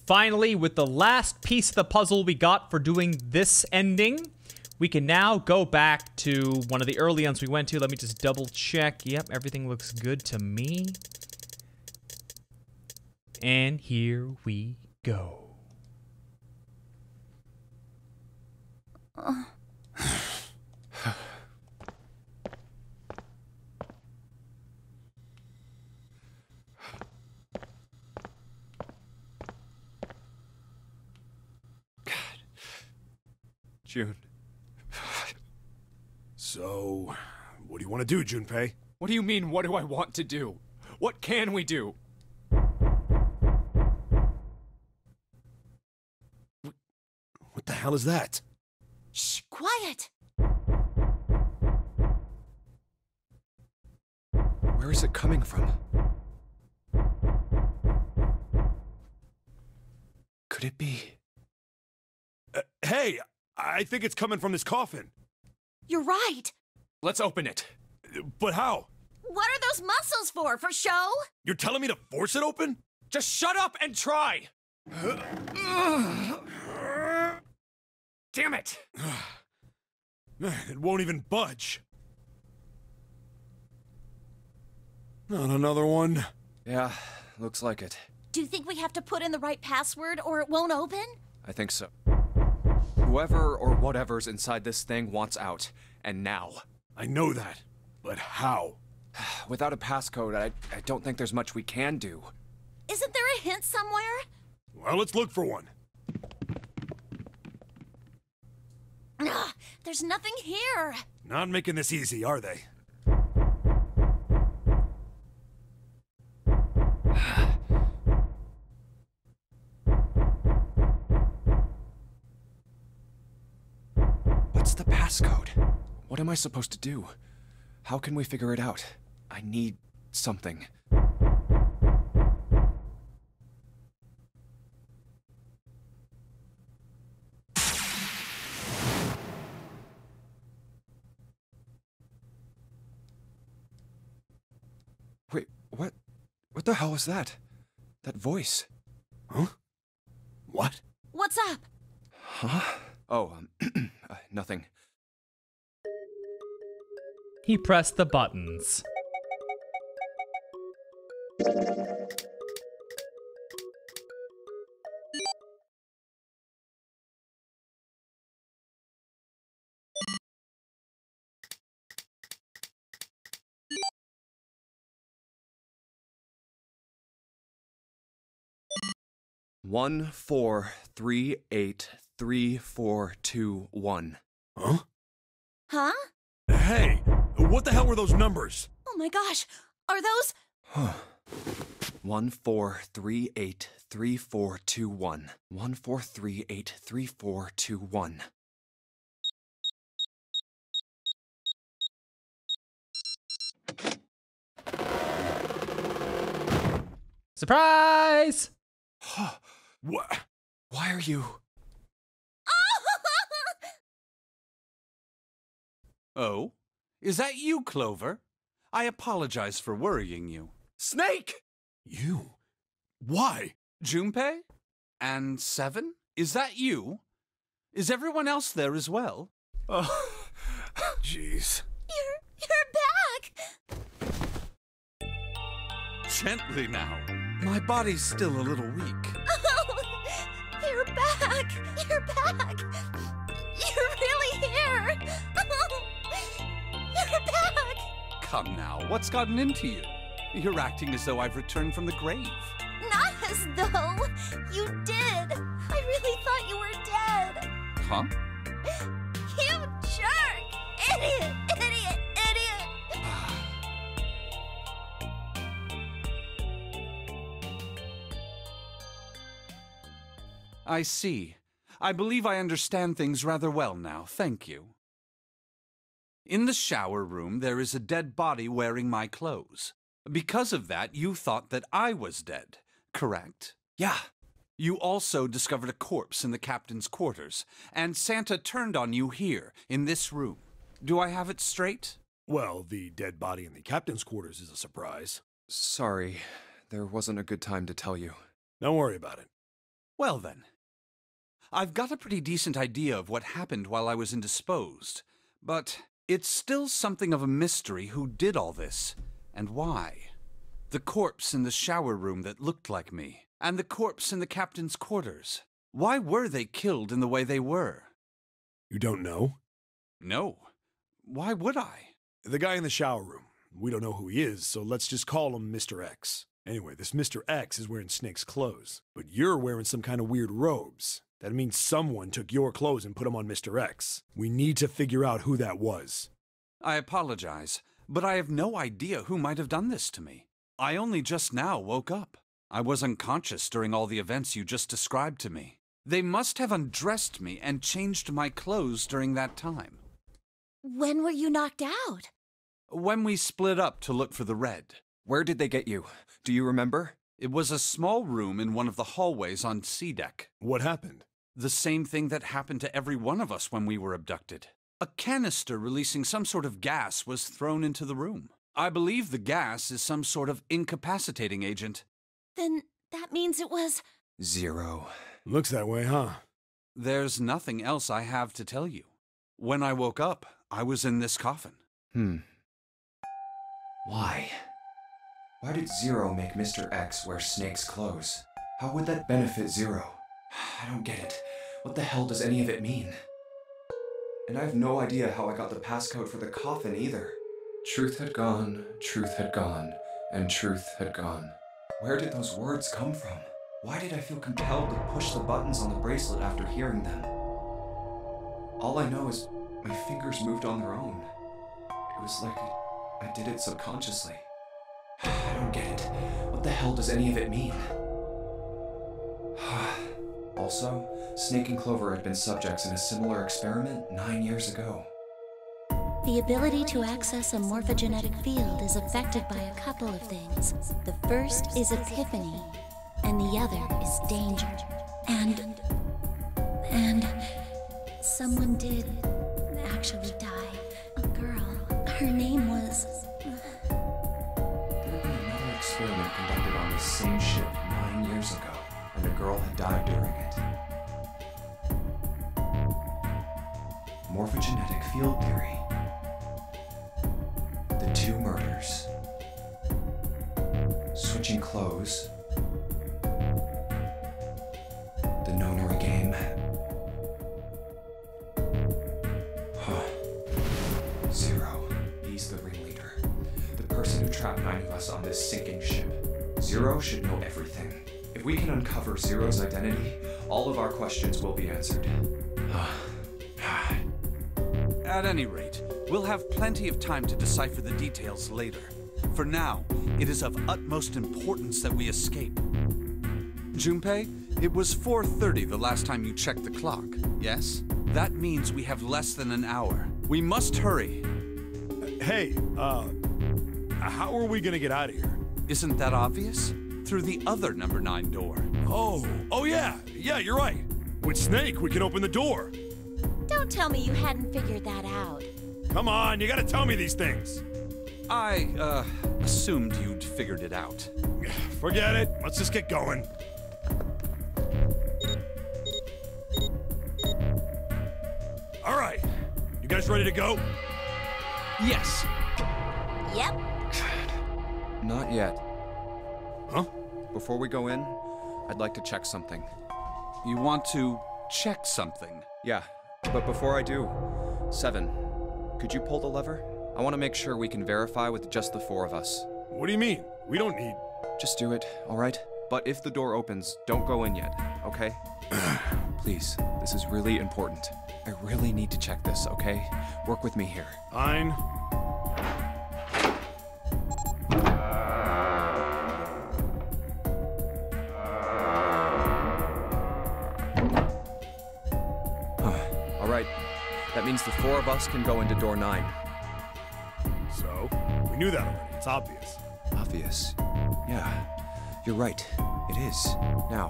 Finally, with the last piece of the puzzle we got for doing this ending, we can now go back to one of the early ones we went to. Let me just double check. Yep, everything looks good to me. And here we go. June. So, what do you want to do, Junpei? What do you mean, what do I want to do? What can we do? What the hell is that? Shh, quiet! Where is it coming from? Could it be? Hey, I think it's coming from this coffin. You're right! Let's open it. But how? What are those muscles for? For show? You're telling me to force it open? Just shut up and try! Damn it! It won't even budge. Not another one. Yeah, looks like it. Do you think we have to put in the right password or it won't open? I think so. Whoever or whatever's inside this thing wants out. And now. I know that. But how? Without a passcode, I don't think there's much we can do. Isn't there a hint somewhere? Well, let's look for one. Ugh, there's nothing here. Not making this easy, are they? What's the passcode? What am I supposed to do? How can we figure it out? I need something. Wait, what? What the hell was that? That voice? Huh? What? What's up? Huh? Oh, nothing. He pressed the buttons. One, 4, 3, 8, 3, 4, 2, 1. Huh? Huh? Hey, what the hell were those numbers? Oh my gosh, are those... 1, 4, 3, 8, 3, 4, 2, 1. 1, 4, 3, 8, 3, 4, 2, 1. Surprise! What? Why are you... Oh? Is that you, Clover? I apologize for worrying you. Snake! You? Why? Junpei? And 7? Is that you? Is everyone else there as well? Oh, Jeez. You're back! gently now. My body's still a little weak. Oh, you're back! You're back! You're really here! You're back! Come now, what's gotten into you? You're acting as though I've returned from the grave. Not as though! You did! I really thought you were dead! Huh? You jerk! Idiot! Idiot! Idiot! I see. I believe I understand things rather well now, thank you. In the shower room, there is a dead body wearing my clothes. Because of that, you thought that I was dead, correct? Yeah. You also discovered a corpse in the captain's quarters, and Santa turned on you here, in this room. Do I have it straight? Well, the dead body in the captain's quarters is a surprise. Sorry, there wasn't a good time to tell you. Don't worry about it. Well then. I've got a pretty decent idea of what happened while I was indisposed, but it's still something of a mystery who did all this, and why. The corpse in the shower room that looked like me, and the corpse in the captain's quarters. Why were they killed in the way they were? You don't know? No. Why would I? The guy in the shower room. We don't know who he is, so let's just call him Mr. X. Anyway, this Mr. X is wearing Snake's clothes, but you're wearing some kind of weird robes. That means someone took your clothes and put them on Mr. X. We need to figure out who that was. I apologize, but I have no idea who might have done this to me. I only just now woke up. I was unconscious during all the events you just described to me. They must have undressed me and changed my clothes during that time. When were you knocked out? When we split up to look for the red. Where did they get you? Do you remember? It was a small room in one of the hallways on C deck. What happened? The same thing that happened to every one of us when we were abducted. A canister releasing some sort of gas was thrown into the room. I believe the gas is some sort of incapacitating agent. Then that means it was... Zero. Looks that way, huh? There's nothing else I have to tell you. When I woke up, I was in this coffin. Why? Why did Zero make Mr. X wear Snake's clothes? How would that benefit Zero? I don't get it. What the hell does any of it mean? And I have no idea how I got the passcode for the coffin either. Truth had gone, and truth had gone. Where did those words come from? Why did I feel compelled to push the buttons on the bracelet after hearing them? All I know is my fingers moved on their own. It was like I did it subconsciously. I don't get it. What the hell does any of it mean? Also, Snake and Clover had been subjects in a similar experiment 9 years ago. The ability to access a morphogenetic field is affected by a couple of things. The first is epiphany, and the other is danger. And someone did actually die. A girl. Her name was... There had been another experiment conducted on this same ship 9 years ago, and a girl had died during it. Morphogenetic field theory. The 2 murders. Switching clothes. The nonary game. Zero. He's the ringleader. The person who trapped 9 of us on this sinking ship. Zero should know everything. If we can uncover Zero's identity, all of our questions will be answered. At any rate, we'll have plenty of time to decipher the details later. For now, it is of utmost importance that we escape. Junpei, it was 4:30 the last time you checked the clock, yes? That means we have less than an hour. We must hurry. Hey, how are we gonna get out of here? Isn't that obvious? Through the other number 9 door. Oh yeah, you're right. With Snake, we can open the door. Don't tell me you hadn't figured that out. Come on, you gotta tell me these things. I, assumed you'd figured it out. Forget it, let's just get going. All right, you guys ready to go? Yes. Yep. Not yet. Huh? Before we go in, I'd like to check something. You want to check something? Yeah, but before I do, 7, could you pull the lever? I want to make sure we can verify with just the 4 of us. What do you mean? We don't need... Just do it, all right? But if the door opens, don't go in yet, okay? Please, this is really important. I really need to check this, okay? Work with me here. Fine. All right, that means the 4 of us can go into door 9. So, we knew that already. It's obvious. Obvious. Yeah, you're right. It is. Now,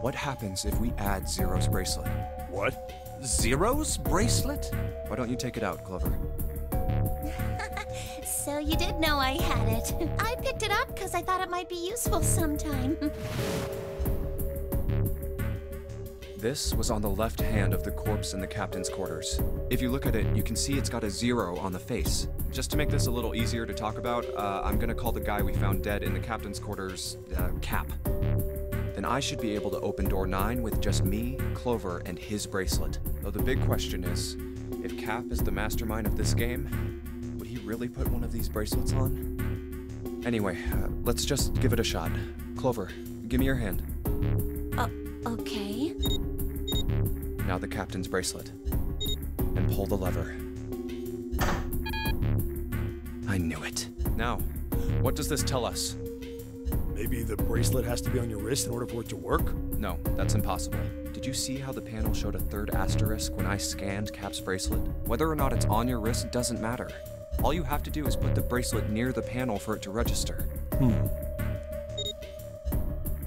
what happens if we add Zero's bracelet? What? Zero's bracelet? Why don't you take it out, Clover? So you did know I had it. I picked it up because I thought it might be useful sometime. This was on the left hand of the corpse in the captain's quarters. If you look at it, you can see it's got a 0 on the face. Just to make this a little easier to talk about, I'm gonna call the guy we found dead in the captain's quarters, Cap. Then I should be able to open door 9 with just me, Clover, and his bracelet. Though the big question is, if Cap is the mastermind of this game, would he really put one of these bracelets on? Anyway, let's just give it a shot. Clover, give me your hand. Okay. Now the captain's bracelet. And pull the lever. I knew it. Now, what does this tell us? Maybe the bracelet has to be on your wrist in order for it to work? No, that's impossible. Did you see how the panel showed a 3rd asterisk when I scanned Cap's bracelet? Whether or not it's on your wrist doesn't matter. All you have to do is put the bracelet near the panel for it to register.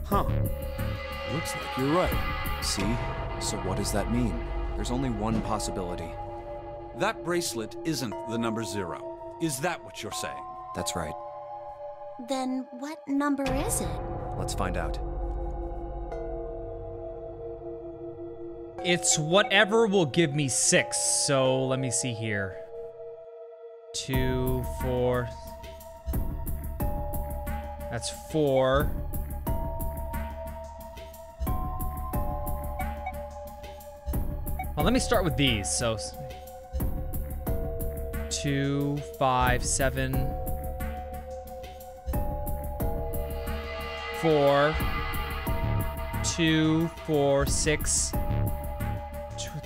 Huh. Looks like you're right. See? So what does that mean? There's only one possibility. That bracelet isn't the number 0. Is that what you're saying? That's right. Then what number is it? Let's find out. It's whatever will give me 6. So let me see here. 2, 4. That's 4. Well, let me start with these. So 2, 5, 7, 4, 2, 4, 6,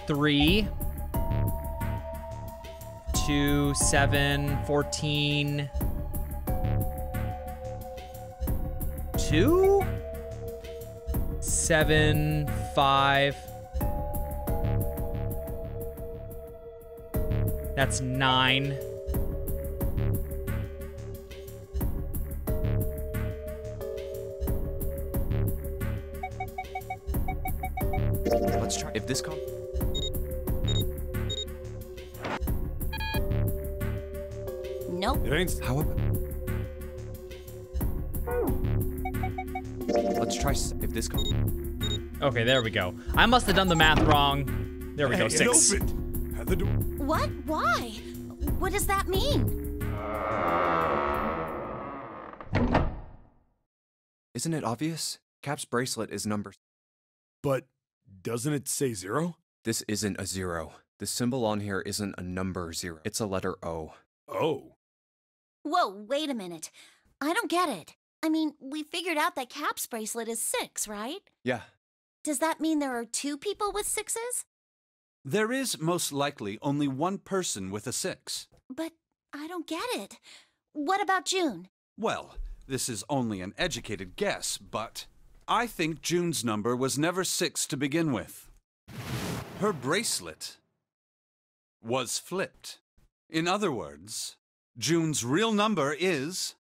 3, 2, 7, 14, 2, 7, 5. That's 9. Let's try. If this Nope. It ain't. How about... Let's try. If this Okay, there we go. I must have done the math wrong. There we go, Hey, 6. It opened. Had the door. What? Why? What does that mean? Isn't it obvious? Cap's bracelet is number... But doesn't it say 0? This isn't a 0. The symbol on here isn't a number 0. It's a letter O. Oh. Whoa, wait a minute. I don't get it. I mean, we figured out that Cap's bracelet is 6, right? Yeah. Does that mean there are 2 people with 6s? There is most likely only one person with a 6. But I don't get it. What about June? Well, this is only an educated guess, but I think June's number was never 6 to begin with. Her bracelet was flipped. In other words, June's real number is...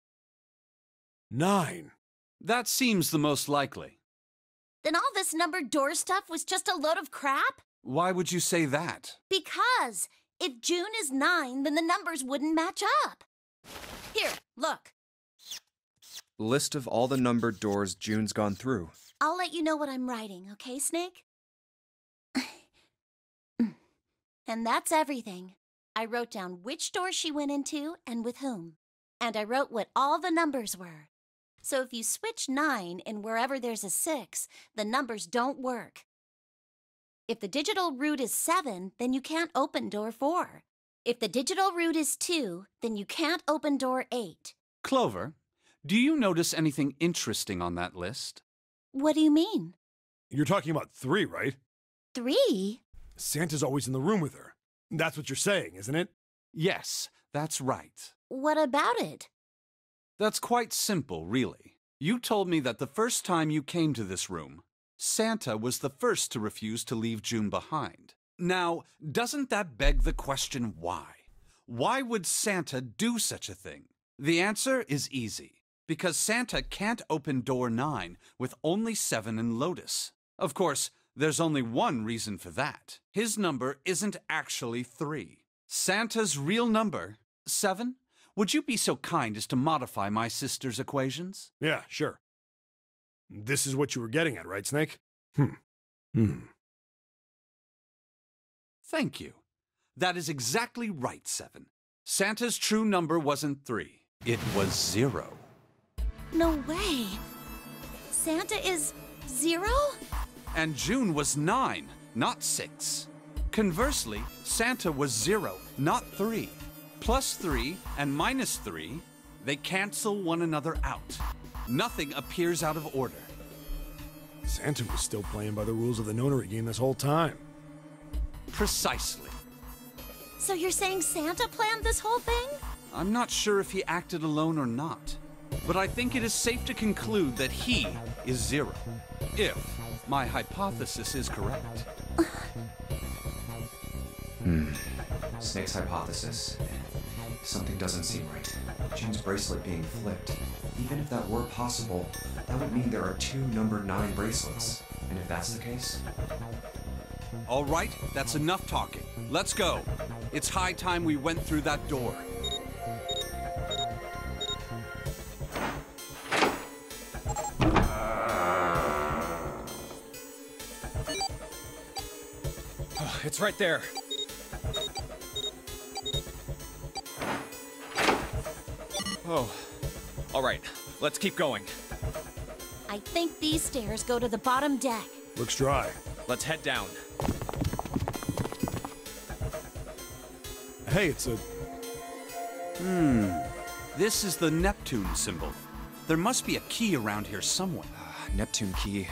9. That seems the most likely. Then all this numbered door stuff was just a load of crap? Why would you say that? Because if June is 9, then the numbers wouldn't match up. Here, look. List of all the numbered doors June's gone through. I'll let you know what I'm writing, okay, Snake? And that's everything. I wrote down which door she went into and with whom. And I wrote what all the numbers were. So if you switch 9 in wherever there's a 6, the numbers don't work. If the digital root is 7, then you can't open door 4. If the digital root is 2, then you can't open door 8. Clover, do you notice anything interesting on that list? What do you mean? You're talking about 3, right? 3? Santa's always in the room with her. That's what you're saying, isn't it? Yes, that's right. What about it? That's quite simple, really. You told me that the first time you came to this room, Santa was the first to refuse to leave June behind. Now, doesn't that beg the question why? Why would Santa do such a thing? The answer is easy. Because Santa can't open door 9 with only 7 in Lotus. Of course, there's only one reason for that. His number isn't actually 3. Santa's real number, 7? Would you be so kind as to modify my sister's equations? Yeah, sure. This is what you were getting at, right, Snake? Thank you. That is exactly right, 7. Santa's true number wasn't 3. It was 0. No way. Santa is 0? And June was 9, not 6. Conversely, Santa was 0, not 3. Plus 3 and minus 3, they cancel one another out. Nothing appears out of order. Santa was still playing by the rules of the nonary game this whole time. Precisely. So you're saying Santa planned this whole thing? I'm not sure if he acted alone or not, but I think it is safe to conclude that he is 0, if my hypothesis is correct. Snake's hypothesis. Something doesn't seem right. June's bracelet being flipped. Even if that were possible, that would mean there are 2 number 9 bracelets. And if that's the case... All right, that's enough talking. Let's go. It's high time we went through that door. It's right there. Oh, all right, let's keep going. I think these stairs go to the bottom deck. Looks dry. Let's head down. Hey, it's a... This is the Neptune symbol. There must be a key around here somewhere. Neptune key.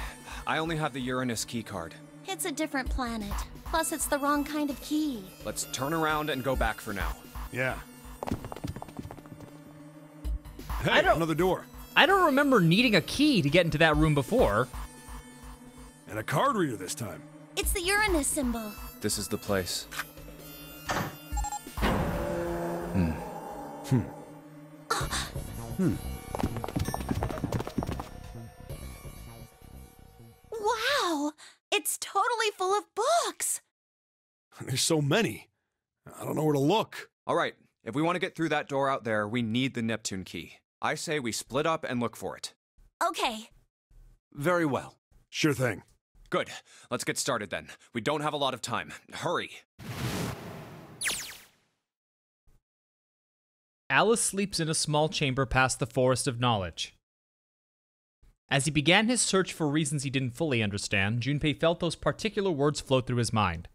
I only have the Uranus key card. It's a different planet. Plus, it's the wrong kind of key. Let's turn around and go back for now. Yeah. Hey, another door. I don't remember needing a key to get into that room before. And a card reader this time. It's the Uranus symbol. This is the place. Wow! It's totally full of books! There's so many. I don't know where to look. All right, if we want to get through that door out there, we need the Neptune key. I say we split up and look for it. Okay. Very well. Sure thing. Good. Let's get started then. We don't have a lot of time. Hurry. Alice sleeps in a small chamber past the Forest of Knowledge. As he began his search for reasons he didn't fully understand, Junpei felt those particular words float through his mind.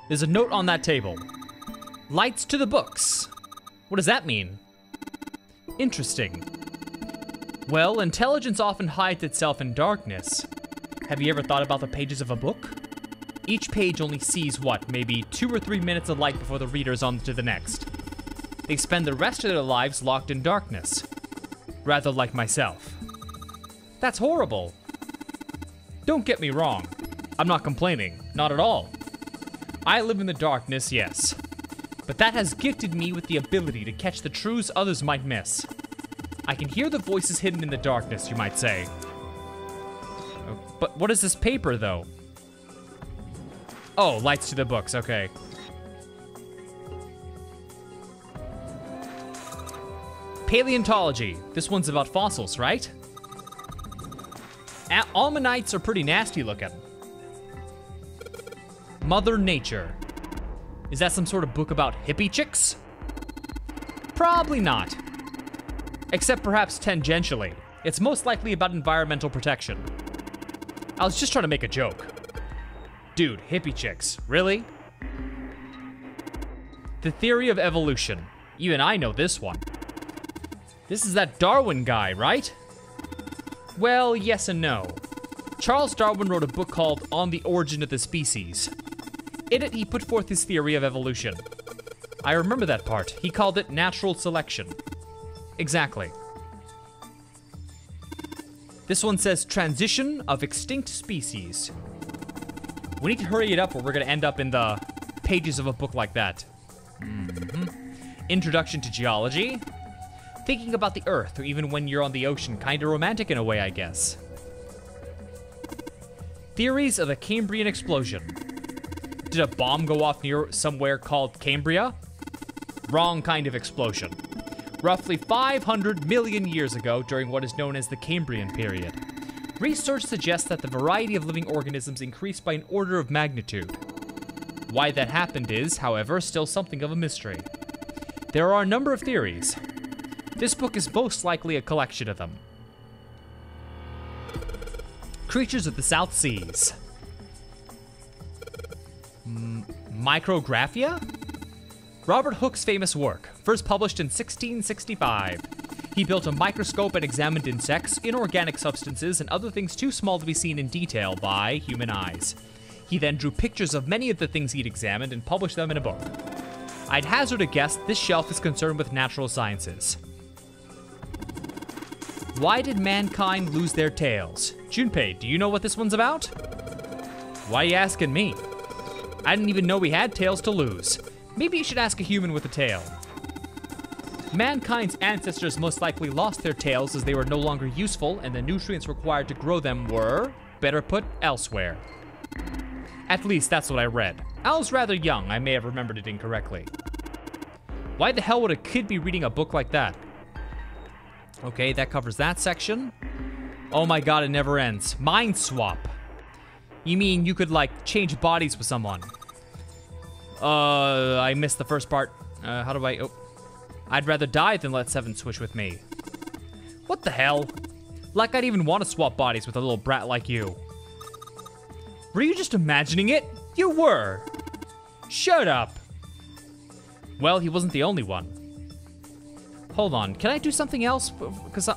There's a note on that table. Lights to the books. What does that mean? Interesting. Well, intelligence often hides itself in darkness. Have you ever thought about the pages of a book? Each page only sees, what, maybe 2 or 3 minutes of light before the reader's on to the next. They spend the rest of their lives locked in darkness. Rather like myself. That's horrible. Don't get me wrong. I'm not complaining. Not at all. I live in the darkness, yes. But that has gifted me with the ability to catch the truths others might miss. I can hear the voices hidden in the darkness, you might say. But what is this paper, though? Oh, lights to the books, okay. Paleontology. This one's about fossils, right? Almanites are pretty nasty looking. Mother Nature. Is that some sort of book about hippie chicks? Probably not. Except perhaps tangentially. It's most likely about environmental protection. I was just trying to make a joke. Dude, hippie chicks, really? The Theory of Evolution. Even I know this one. This is that Darwin guy, right? Well, yes and no. Charles Darwin wrote a book called On the Origin of the Species. In it, he put forth his theory of evolution. I remember that part. He called it natural selection. Exactly. This one says transition of extinct species. We need to hurry it up or we're gonna end up in the pages of a book like that. Introduction to geology. Thinking about the earth, or even when you're on the ocean, kinda romantic in a way, I guess. Theories of the Cambrian explosion. Did a bomb go off near somewhere called Cambria? Wrong kind of explosion. Roughly 500 million years ago, during what is known as the Cambrian period. Research suggests that the variety of living organisms increased by an order of magnitude. Why that happened is, however, still something of a mystery. There are a number of theories. This book is most likely a collection of them. Creatures of the South Seas. Micrographia? Robert Hooke's famous work, first published in 1665. He built a microscope and examined insects, inorganic substances, and other things too small to be seen in detail by human eyes. He then drew pictures of many of the things he'd examined and published them in a book. I'd hazard a guess this shelf is concerned with natural sciences. Why did mankind lose their tails? Junpei, do you know what this one's about? Why are you asking me? I didn't even know we had tails to lose. Maybe you should ask a human with a tail. Mankind's ancestors most likely lost their tails as they were no longer useful and the nutrients required to grow them were, better put, elsewhere. At least that's what I read. I was rather young, I may have remembered it incorrectly. Why the hell would a kid be reading a book like that? Okay, that covers that section. Oh my god, it never ends. Mind swap. You mean you could, like, change bodies with someone? I missed the first part. How do I... Oh. I'd rather die than let Seven switch with me. What the hell? Like I'd even want to swap bodies with a little brat like you. Were you just imagining it? You were. Shut up. Well, he wasn't the only one. Hold on, can I do something else? Because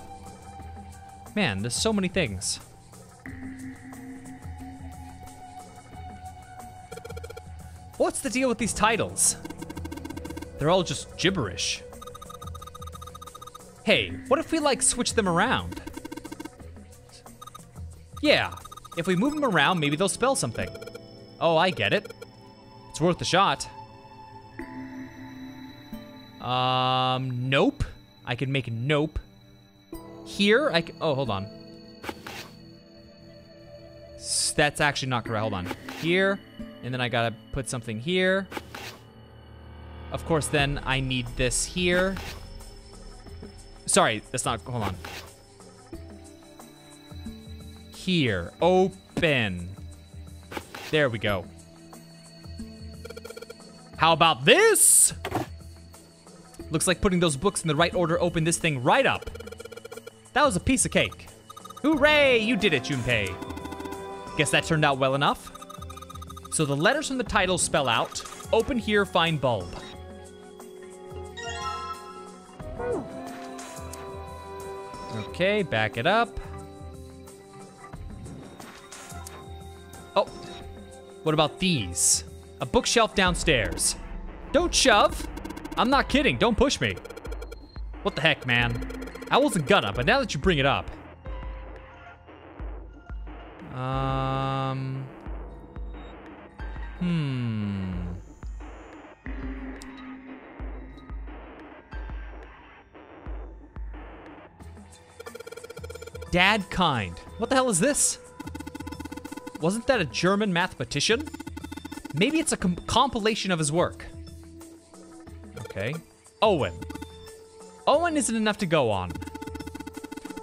man, there's so many things. What's the deal with these titles? They're all just gibberish. Hey, what if we, like, switch them around? Yeah, if we move them around, maybe they'll spell something. Oh, I get it. It's worth a shot. Nope. I can make nope. Here, oh, hold on. That's actually not correct, hold on. Here, and then I gotta put something here. Of course, then I need this here. Sorry, that's not, hold on. Here, open. There we go. How about this? Looks like putting those books in the right order opened this thing right up. That was a piece of cake. Hooray, you did it, Junpei. Guess that turned out well enough. So the letters from the title spell out, open here, find bulb. Okay, back it up. Oh, what about these? A bookshelf downstairs. Don't shove. I'm not kidding, don't push me. What the heck, man? I wasn't gonna, but now that you bring it up. Dad kind. What the hell is this? Wasn't that a German mathematician? Maybe it's a compilation of his work. Okay. Owen. Owen isn't enough to go on.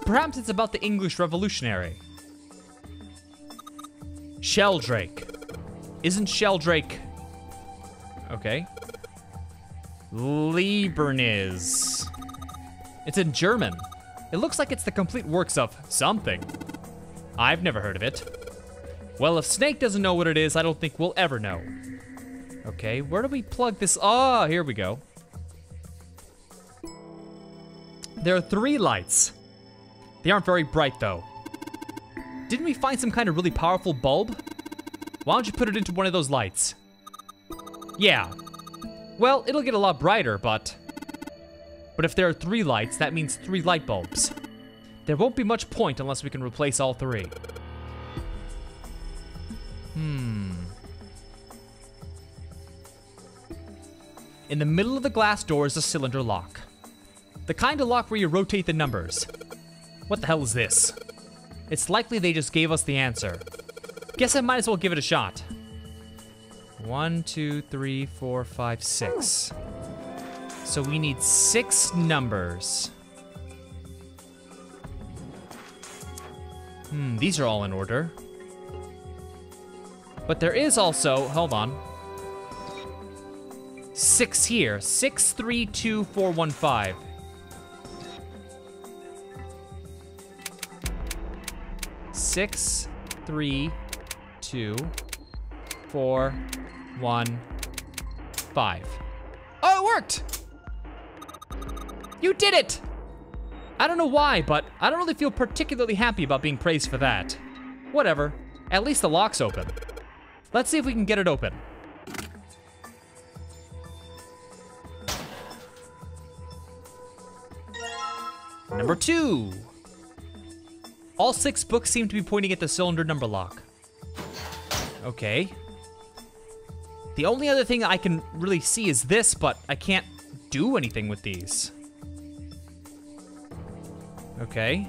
Perhaps it's about the English Revolutionary. Sheldrake. Isn't Sheldrake... Okay. Liebernis. It's in German. It looks like it's the complete works of something. I've never heard of it. Well, if Snake doesn't know what it is, I don't think we'll ever know. Okay, where do we plug this? Oh, here we go. There are 3 lights. They aren't very bright, though. Didn't we find some kind of really powerful bulb? Why don't you put it into one of those lights? Yeah. Well, it'll get a lot brighter, but if there are 3 lights, that means 3 light bulbs. There won't be much point unless we can replace all 3. In the middle of the glass door is a cylinder lock. The kind of lock where you rotate the numbers. What the hell is this? It's likely they just gave us the answer. guess I might as well give it a shot. 1, 2, 3, 4, 5, 6. So we need 6 numbers. These are all in order. But there is also, hold on. 6 here. 6, 3, 2, 4, 1, 5. Six, 3, 2, 4, 1, 5. Oh, it worked! You did it! I don't know why, but I don't really feel particularly happy about being praised for that. Whatever. At least the lock's open. Let's see if we can get it open. Number 2. All 6 books seem to be pointing at the cylinder number lock. Okay. The only other thing I can really see is this, but I can't do anything with these. Okay.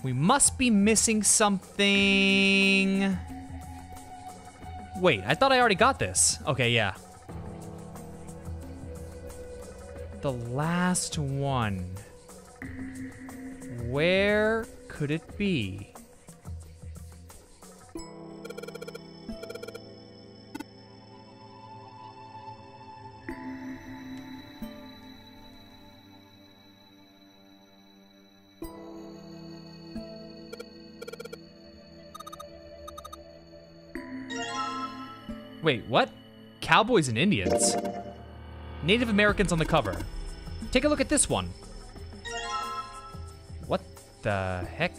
We must be missing something. Wait, I thought I already got this. Okay, yeah. The last one. Where could it be? Wait, what? Cowboys and Indians? Native Americans on the cover. Take a look at this one. What the heck?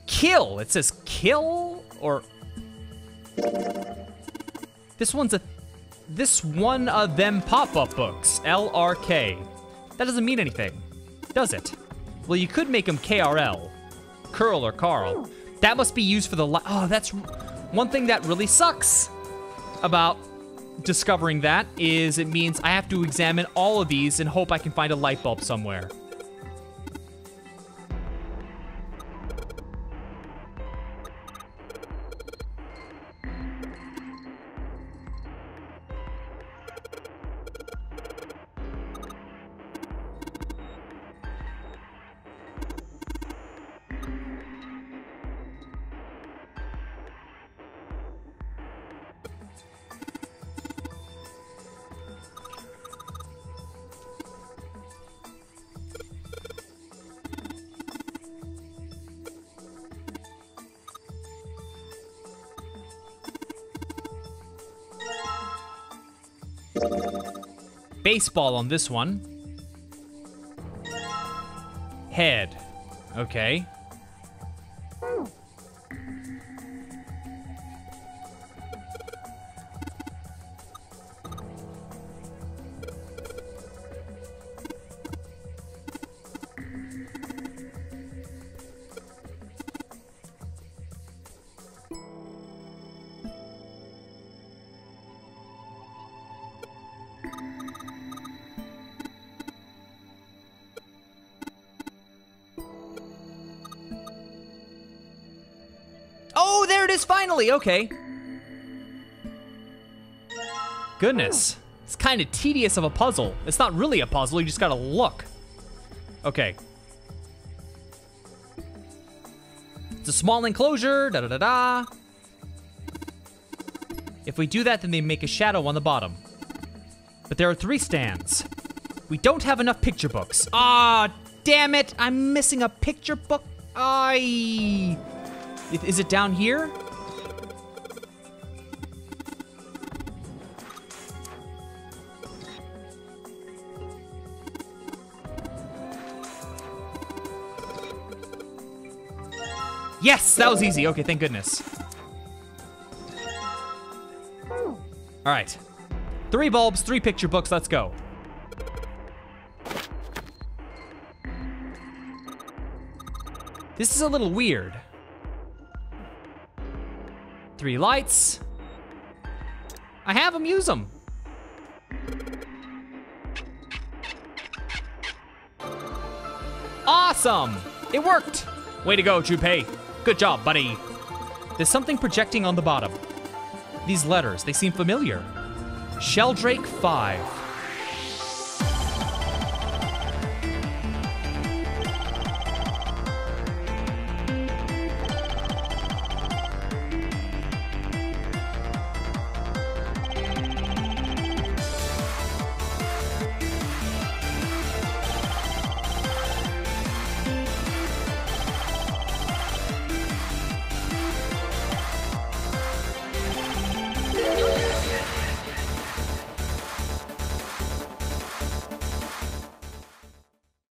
Kill! It says kill? Or... This one of them pop-up books. LRK. That doesn't mean anything, does it? Well, you could make them KRL. Curl or Carl. That must be used for the oh, that's one thing that really sucks about discovering that is it means I have to examine all of these and hope I can find a light bulb somewhere. Baseball on this one. Head. Okay. Oh, there it is finally, okay. Goodness, it's kind of tedious of a puzzle. It's not really a puzzle, you just gotta look. Okay. It's a small enclosure, da-da-da-da. If we do that, then they make a shadow on the bottom. But there are 3 stands. We don't have enough picture books. Ah, damn it, I'm missing a picture book. Ay. Is it down here? Yes, that was easy. Okay, thank goodness. All right. 3 bulbs, 3 picture books, let's go. This is a little weird. 3 lights. I have them, use them. Awesome! It worked! Way to go, Junpei. Good job, buddy. There's something projecting on the bottom. These letters, they seem familiar. Sheldrake 5.